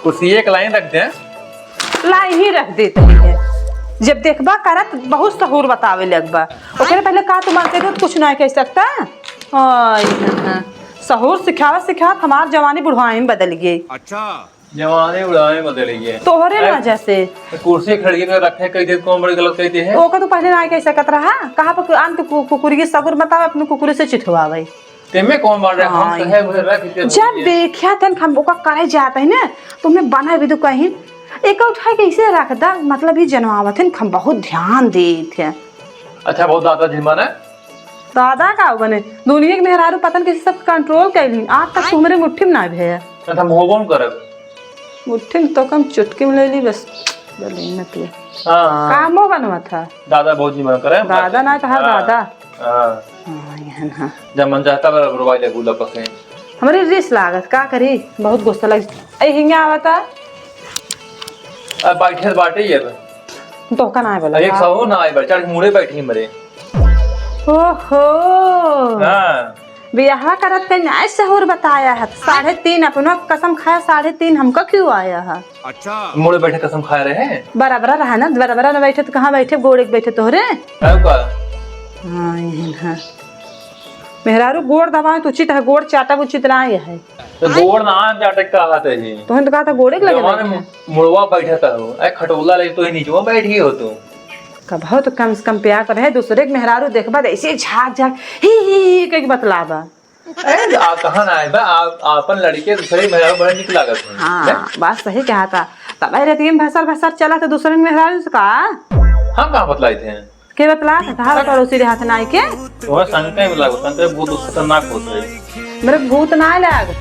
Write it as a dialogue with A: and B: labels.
A: कुर्सी एक लाइन रख दे।
B: लाइन ही रख देते है। जब देखबा करत बहुत सहूर बतावे लगबा। ओकरे पहले का तू मानते हो कुछ नहीं कह सकता। सहूर सिखावत हमार जवानी बुढ़ाई में बदल गई।
A: अच्छा जवानी बुढ़ाई में बदल गई
B: तोहरे वजह से।
A: कुर्सी खड़ी कर रखे कई दे कौन बड़ी गलत कहती है।
B: ओका तू पहले नहीं कह सकत रहा। कहां पर अंत कुकुरी के सगुर बतावे अपने कुकुरे से चिठवावे।
A: तेमे कौन मार रहा हम कहे मुझे रख के
B: जब देखिया तन हम ओका करे जाते है ना तुम्हें बना भी तो कहीं एक उठा के इसे रख दा मतलब ये जनवावत है हम बहुत ध्यान देते हैं।
A: अच्छा बहुत दादा जिम्मा ने
B: दादा का बने दुनिया के मेहरारू पतन किसी सब कंट्रोल कैली आज तक तुम्हारे मुट्ठी में ना भैया।
A: अच्छा मोहबम करब
B: मुट्ठी में तो कम चुटकी में ले ली बस बोली न पिए।
A: हां
B: कामो बनवा था
A: दादा बहुत जिम्मा करे
B: दादा ना कहा दादा।
A: हां हां जब मन चाहता बरवाई ले गुला पके
B: हमारे रिस लागत का करी बहुत गुस्सा लग ए हिंगा आवता।
A: अब बैठे बाटे ये
B: तो का ना बोला
A: एक सौ ना आई बच्चा मुड़े बैठी मरे।
B: ओहो
A: हां
B: बियाह करत के न्याय सहूर बताया है 3.5 अपना कसम खाया 3.5 हमका क्यों आया है।
A: अच्छा मुड़े बैठे कसम खा रहे हैं
B: बराबर रहा ना बराबर न बैठे तो कहाँ बैठे गोड़ बैठे तोहरे।
A: का
B: हाँ मेहरारू गोड़ दबा तो उचित है गोड़ चाटा उचित ना है
A: तो गोड़ ना जाटे का हाथ है जी
B: तो कहा था गोड़े के लगे
A: मुड़वा बैठा हो ए खटोला ले तो ही नीचवा बैठी हो तो
B: कब हो तो कम से कम प्यार कर है दूसरे के मेहरारू देखबा ऐसे झाक झाक ही कह के बतलाबा।
A: ए आ कहां ना आए बा आपन लड़के दूसरे मेहरारू बड़ा निक लागत है।
B: हां बात सही कहा था तब रहती में भसर चला था दूसरे मेहरारू से का
A: हम कहां बतलाए थे
B: के बतला था कहा पड़ोसी रे हाथ नाई के
A: तो संकट में लागो संकट बहुत खतरनाक होता है
B: मेरे भूत ना लग